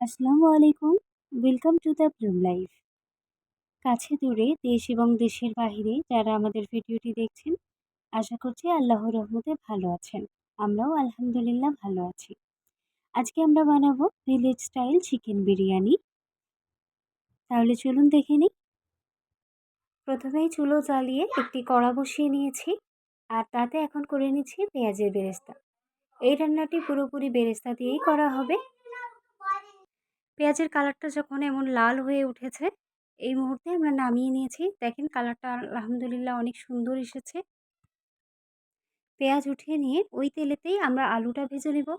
আসসালামু আলাইকুম। Welcome to the Bloom life. কাছে দূরে দেশ এবং দেশের বাহিরে যারা আমাদের ভিডিওটি দেখছেন, আশা করছি আল্লাহর রহমতে ভালো আছেন। আমরাও আলহামদুলিল্লাহ ভালো আছি। আজকে আমরা বানাবো ভিলেজ স্টাইল চিকেন বিরিয়ানি। তাহলে চলুন দেখে নিই। প্রথমেই চুলো জ্বালিয়ে একটি কড়া বসিয়ে নিয়েছি, আর তাতে এখন করে নিচ্ছি পেঁয়াজের বেরেস্তা। এই রান্নাটি পুরোপুরি বেরেস্তা দিয়েই করা হবে। পেঁয়াজের কালারটা যখন এমন লাল হয়ে উঠেছে, এই মুহূর্তে আমরা নামিয়ে নিয়েছি। দেখেন কালারটা আলহামদুলিল্লাহ অনেক সুন্দর এসেছে। পেঁয়াজ উঠিয়ে নিয়ে ওই তেলেতেই আমরা আলুটা ভেজে নেব।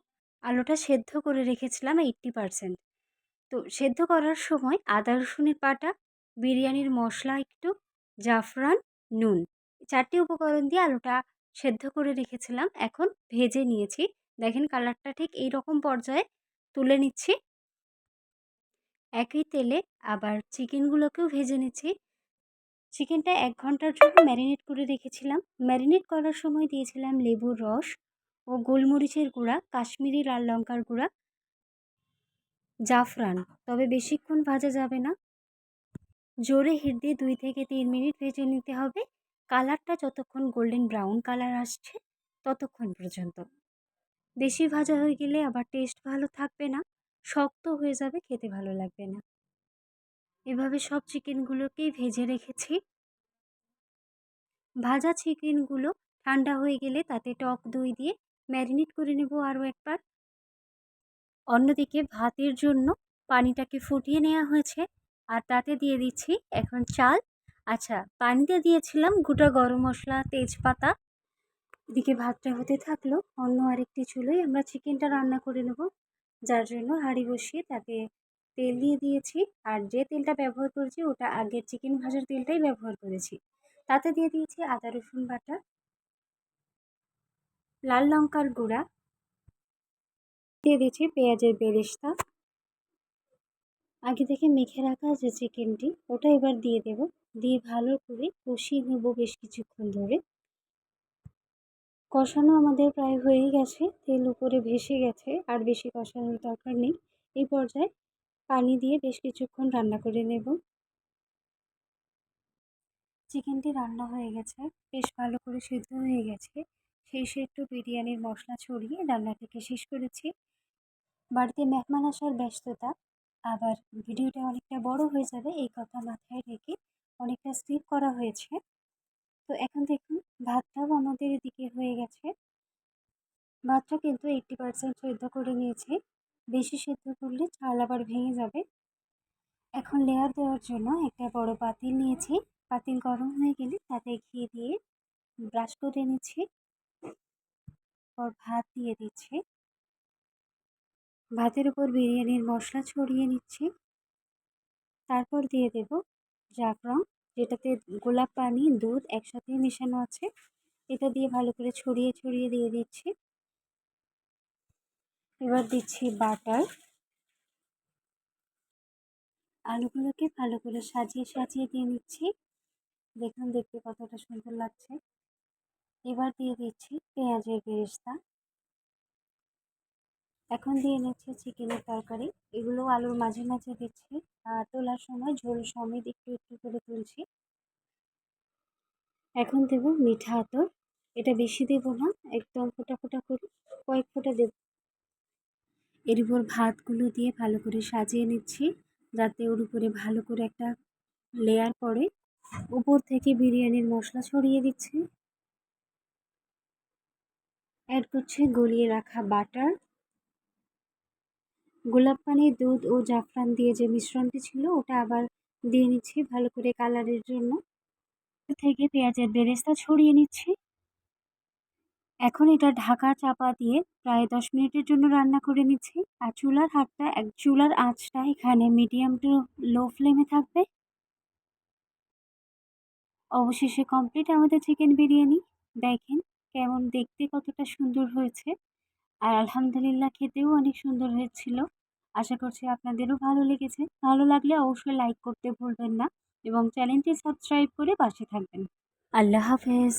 আলুটা সেদ্ধ করে রেখেছিলাম 80%। তো সেদ্ধ করার সময় আদা রসুনের বাটা, বিরিয়ানির মশলা একটু, জাফরান, নুন, 4টি উপকরণ দিয়ে আলুটা সেদ্ধ করে রেখেছিলাম। এখন ভেজে নিয়েছি। দেখেন কালারটা ঠিক এই রকম পর্যায়ে তুলে নিচ্ছি। একই তেলে আবার চিকেনগুলোকেও ভেজে নিচ্ছি। চিকেনটা 1 ঘন্টার জন্য ম্যারিনেট করে রেখেছিলাম। ম্যারিনেট করার সময় দিয়েছিলাম লেবুর রস ও গোলমরিচের গুঁড়া, কাশ্মীরি লাল লঙ্কার গুঁড়া, জাফরান। তবে বেশিক্ষণ ভাজা যাবে না, জোরে হিট দিয়ে 2 থেকে 3 মিনিট ভেজে নিতে হবে। কালারটা যতক্ষণ গোল্ডেন ব্রাউন কালার আসছে ততক্ষণ পর্যন্ত। বেশি ভাজা হয়ে গেলে আবার টেস্ট ভালো থাকবে না, শক্ত হয়ে যাবে, খেতে ভালো লাগবে না। এভাবে সব চিকেনগুলোকেই ভেজে রেখেছি। ভাজা চিকেনগুলো ঠান্ডা হয়ে গেলে তাতে টক দই দিয়ে ম্যারিনেট করে নেব আরও একবার। অন্যদিকে ভাতের জন্য পানিটাকে ফুটিয়ে নেওয়া হয়েছে, আর তাতে দিয়ে দিচ্ছি এখন চাল। আচ্ছা, পানিতে দিয়েছিলাম গোটা গরম মশলা, তেজপাতা। এদিকে ভাতটা হতে থাকলো, অন্য আরেকটি চুলোয় আমরা চিকেনটা রান্না করে নেব। যার জন্য হাঁড়ি বসিয়ে তাতে তেল দিয়ে দিয়েছি, আর যে তেলটা ব্যবহার করেছি ওটা আগের চিকেন ভাজার তেলটাই ব্যবহার করেছি। তাতে দিয়ে দিয়েছি আদা রসুন বাটা, লাল লঙ্কার গুঁড়া, দিয়ে দিচ্ছি পেঁয়াজের বেরেস্তা। আগে থেকে মেখে রাখা যে চিকেনটি ওটা এবার দিয়ে দেব। দিয়ে ভালো করে কষিয়ে নেব বেশ কিছুক্ষণ ধরে। কষানো আমাদের প্রায় হয়েই গেছে, তেল উপরে ভেসে গেছে, আর বেশি কষানোর দরকার নেই। এই পর্যায়ে পানি দিয়ে বেশ কিছুক্ষণ রান্না করে নেব। চিকেনটি রান্না হয়ে গেছে, বেশ ভালো করে সিদ্ধ হয়ে গেছে। শেষে একটু বিরিয়ানির মশলা ছড়িয়ে রান্নাটিকে শেষ করেছি। বাড়িতে মেহমান আসার ব্যস্ততা, আবার ভিডিওটা অনেকটা বড় হয়ে যাবে এই কথা মাথায় রেখে অনেকটা স্কিপ করা হয়েছে। তো এখন দেখুন ভাতটাও আমাদের এদিকে হয়ে গেছে। ভাতটা কিন্তু 80% সেদ্ধ করে নিয়েছি। বেশি সেদ্ধ করলে চাল আবার ভেঙে যাবে। এখন লেয়ার দেওয়ার জন্য একটা বড় পাতিল নিয়েছি। পাতিল গরম হয়ে গেলে তাতে ঘি দিয়ে ব্রাশ করে নিচ্ছি। পর ভাত দিয়ে দিচ্ছি। ভাতের উপর বিরিয়ানির মশলা ছড়িয়ে নিচ্ছি। তারপর দিয়ে দেব জাফরান, যেটাতে গোলাপ পানি, দুধ একসাথে মেশানো আছে। এটা দিয়ে ভালো করে ছড়িয়ে ছড়িয়ে দিয়ে দিচ্ছি। এবার দিচ্ছি বাটার। আলুগুলোকে ভালো করে সাজিয়ে সাজিয়ে দিয়ে নিচ্ছি। দেখুন দেখতে কতটা সুন্দর লাগছে। এবার দিয়ে দিচ্ছি পেঁয়াজের বেরেস্তা। এখন দিয়ে নিচ্ছি চিকেনের তরকারি। এগুলো আলুর মাঝে মাঝে দিচ্ছি, আর তোলার সময় ঝোল সমেত একটু একটু করে তুলছি। এখন দেব মিঠা আতর। এটা বেশি দেব না, একদম ফোঁটা ফোঁটা করে কয়েক ফোঁটা দেব। এর উপর ভাতগুলো দিয়ে ভালো করে সাজিয়ে নিচ্ছি, যাতে ওর উপরে ভালো করে একটা লেয়ার পড়ে। উপর থেকে বিরিয়ানির মশলা ছড়িয়ে দিচ্ছি। অ্যাড করছি গলিয়ে রাখা বাটার। গোলাপ পানি, দুধ ও জাফরান দিয়ে যে মিশ্রণটি ছিল ওটা আবার দিয়ে নিচ্ছি ভালো করে কালারের জন্য। থেকে পেঁয়াজের বেরেস্তা ছড়িয়ে নিচ্ছি। এখন এটা ঢাকা চাপা দিয়ে প্রায় 10 মিনিটের জন্য রান্না করে নিচ্ছি। আর চুলার আঁচটা এখানে মিডিয়াম টু লো ফ্লেমে থাকবে। অবশেষে কমপ্লিট আমাদের চিকেন বিরিয়ানি। দেখেন কেমন দেখতে কতটা সুন্দর হয়েছে, আর আলহামদুলিল্লাহ খেতেও অনেক সুন্দর হয়েছিল। আশা করছি আপনাদেরও ভালো লেগেছে। ভালো লাগলে অবশ্যই লাইক করতে ভুলবেন না এবং চ্যানেলটি সাবস্ক্রাইব করে পাশে থাকবেন। আল্লাহ হাফেজ।